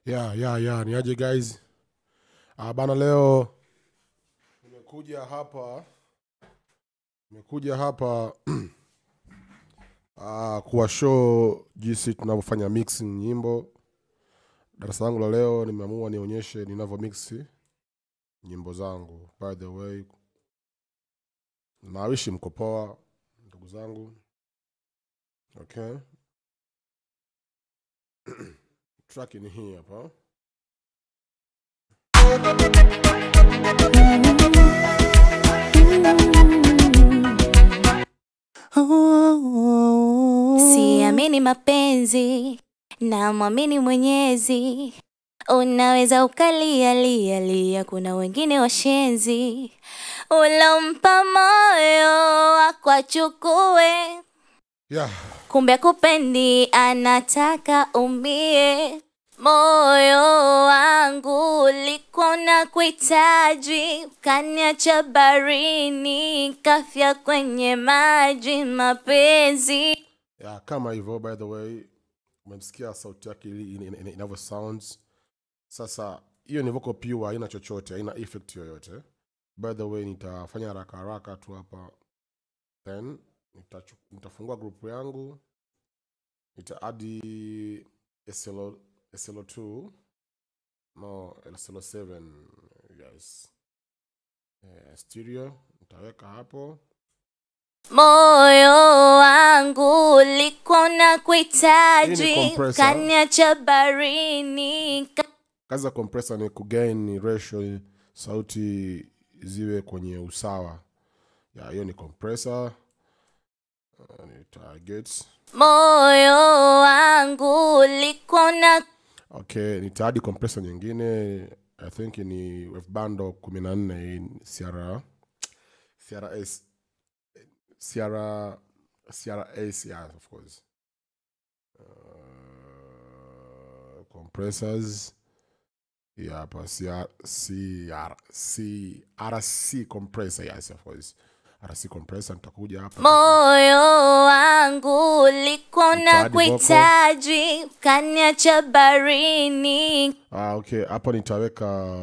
Ni aje guys. Bana leo nimekuja hapa kuwa show jinsi tunavyofanya mixing nyimbo. Darasa langu la leo nimeamua nionyeshe ninavyo mix nyimbo zangu. By the way, nawishi mko poa ndugu zangu. Okay. Track ni hii hapa. Siamini mapenzi na muamini Mwenyezi. Unaweza ukalia, kuna wengine washenzi. Ulompa moyo akwachukue, kumbe kupendi anataka umie. Moyo wangu ulikuwa unakuhitaji, ukaniacha baharini, kafia kwenye maji mapenzi. Kama hivyo. By the way, umemsikia sauti yake inavyo sounds. Sasa hiyo ni vocal pure, haina chochote, haina effect yoyote. By the way, nitafanya haraka tu hapa. Then nitafungua group yangu, nita-add SLO2 no SLO7 guys. Stereo nitaweka hapo. Moyo wangu ulikuwa unakuhitaji, kaniacha baharini. Kazi ya compressor ni kugain ratio sauti ziwe kwenye usawa. Hiyo ni compressor. Ni target. Moyo wangu ulikuwa na nita-add compressor nyingine. I think ni wave bando 14 in CRS, yeah, of course. Compressors. Hapa RC compressor, yes, of course. RC compressor nitakuja hapa. Moyo wangu ulikuwa unakuhitaji, kaniacha baharini. Okay, hapa nitaweka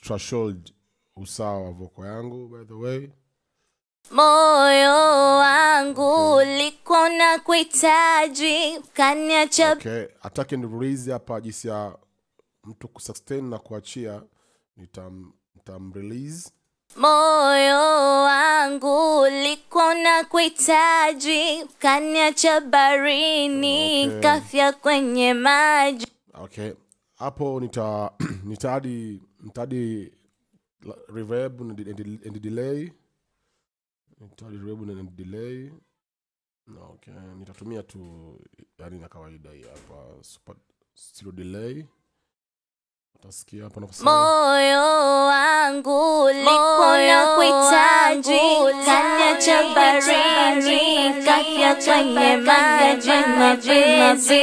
threshold usawa wa vocal yangu, by the way. Moyo wangu ulikuwa unakuhitaji, kaniacha. Okay, atake ni release hapa jinsi ya mtu kusustain na kuachia. Nitam-release. Moyo wangu ulikuwa unakuhitaji, kaniacha baharini, kafia kwenye maji. Okay, hapo nita-add reverb and delay. Okay, nitatumia tu yani na kawaida hii hapa, super stereo delay. Utasikia hapa na moyo wangu ulikuwa unakuhitaji, kaniacha baharini, kafia kwenye maji mapenzi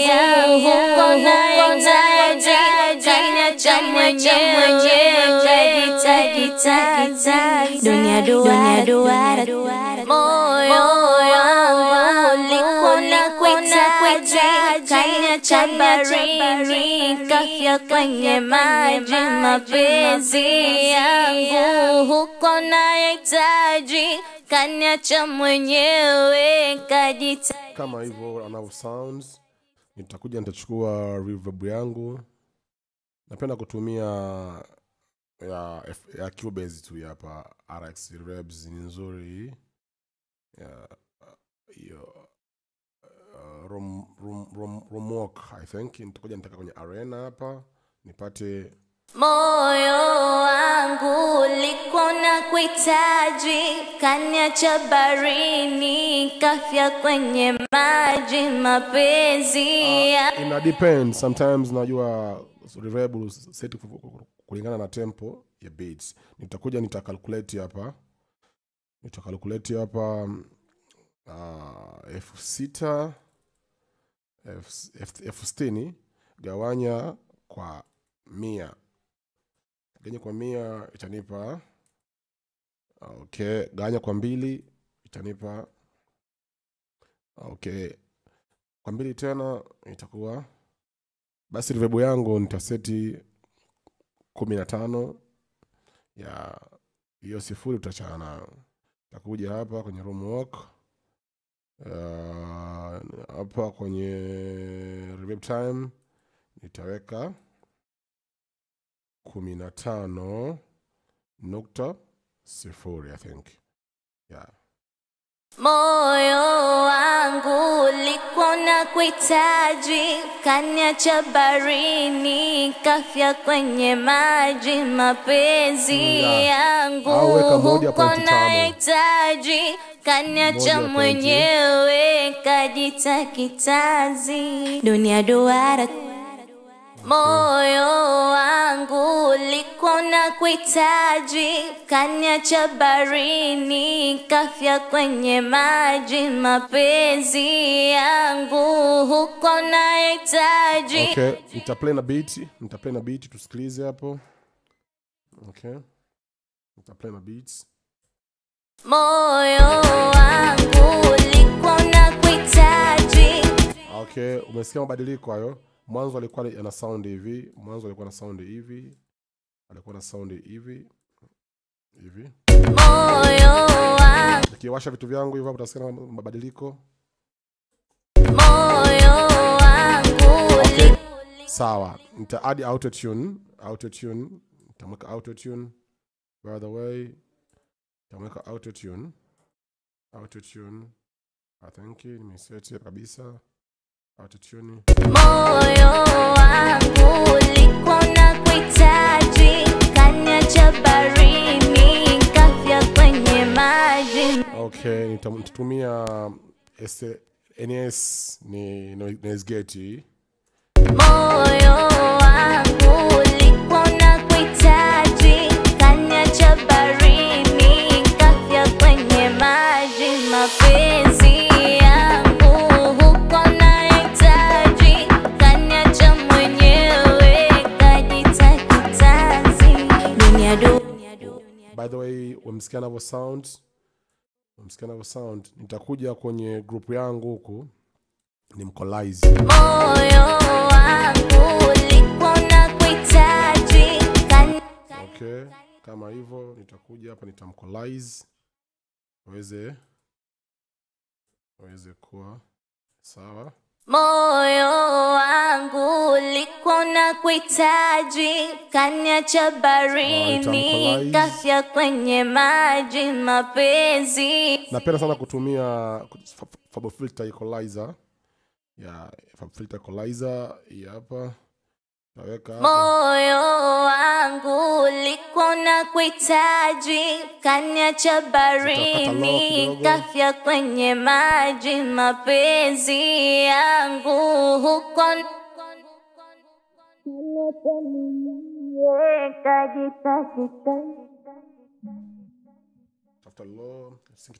yangu. Huko nahitaji, kaniacha mwenyewe, dunia duara. Moyo wangu ulikuwa unakuhitaji, kaniacha baharini, kafia kwenye maji mapenzi yangu. Huko nahitaji, kaniacha mwenyewe, kama hivyo anavyo sounds. Nitachukua reverb yangu. Napenda kutumia ya Cubase tu hapa. RX reverbs ni nzuri. Romwalk, I think. Nitaka kwenye arena hapa nipate. Moyo wangu ulikuwa unakuhitaji, kaniacha baharini, kafia kwenye maji mapenzi. Ina depend, sometimes najua reverb set kulingana na tempo ya beats. Nitacalculate hapa. F6 F60 gawanya kwa 100. Gawanya kwa 100 itanipa. Okay, gawanya kwa 2 itanipa. Okay, kwa 2 tena itakuwa Basi reverb yangu nitaseti 15. Ya hiyo 0 utachana nayo. Nitakuja hapa kwenye room walk. Hapa kwenye reverb time nitaweka 15.0 I think. Yeah. Moyo wangu liko na kuhitaji, kaniacha barini, kafia kwenye maji, mapenzi yangu huko nahitaji, kaniacha mwenyewe kajita kitazi, dunia duara. Moyo wangu liko na kuhitaji, kaniacha barini, kafia kwenye maji, mapenzi yangu huko nahitaji. Okay, nitaplay na beat, tusikilize hapo. Okay. Nitaplay na beats. Moyo wangu liko na kuhitaji. Okay, umesikia mabadiliko hayo? Mwanzo alikuwa ana sound hivi, alikuwa na sound hivi. Moyo wangu. Nikiwasha vitu vyangu hivyo utasikia mabadiliko. Moyo wangu. Okay. Sawa, nita add auto-tune, nitamweka auto-tune. By the way, nitamweka auto-tune. I think nimeset kabisa. Auto-tune. Moyo wangu liko na kuhitaji, kaniacha barini, kafia kwenye maji. Okay, nitatumia NS ni noise gate. Moyo wangu liko na kuhitaji, kaniacha barini, kafia kwenye maji, mapenzi By the way, umesikia navyo sound, nitakuja kwenye group yangu huku nimkolaize. Moyo wangu liko na kuhitaji. Okay, kama hivyo nitakuja hapa nitamkolaize waweze kuwa sawa. Moyo wangu liko na kuhitaji, kaniacha barini, kafia kwenye maji, mapenzi. Napenda sana kutumia Fab Filter Equalizer. Fab Filter Equalizer hapa. Moyo wangu liko na kuhitaji, kaniacha barini, kafia kwenye maji, mapenzi yangu huko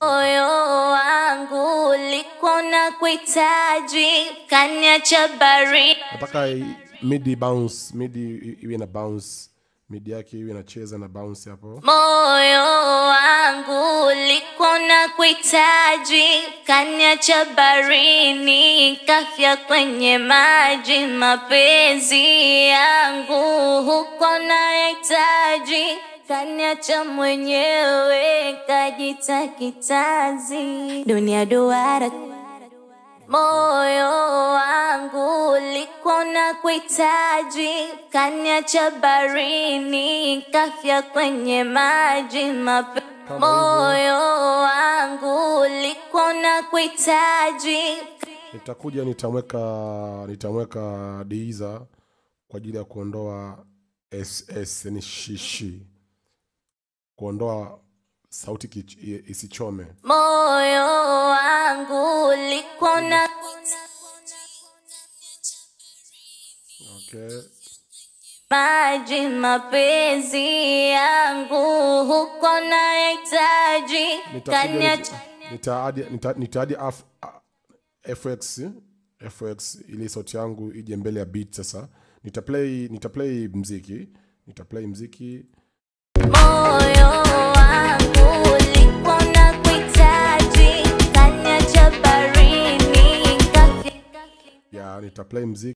moyo wangu liko na kuhitaji, kaniacha barini. Nataka midi bounce, iwe na bounce, midi yake iwe inacheza na bounce hapo. Moyo wangu liko na kuhitaji, kaniacha barini, kafia kwenye maji, mapenzi yangu huko nahitaji, kaniacha mwenyewe kajita kitazi, dunia duara. Moyo wangu liko na kuhitaji, kaniacha barini, kafia kwenye maji, moyo wangu liko na kuhitaji. Nitakuja nitamweka deiza kwa ajili ya kuondoa SS, ni shishi, kuondoa sauti isichome. Moyo wangu liko na okay, maji, mapenzi yangu huko nahitaji, nitaadi FX ili sauti yangu ije mbele ya beat. Sasa nitaplay mziki. Moyo wangu liko na kuhitaji, kaniacha barini, kafia. Nitaplay mziki.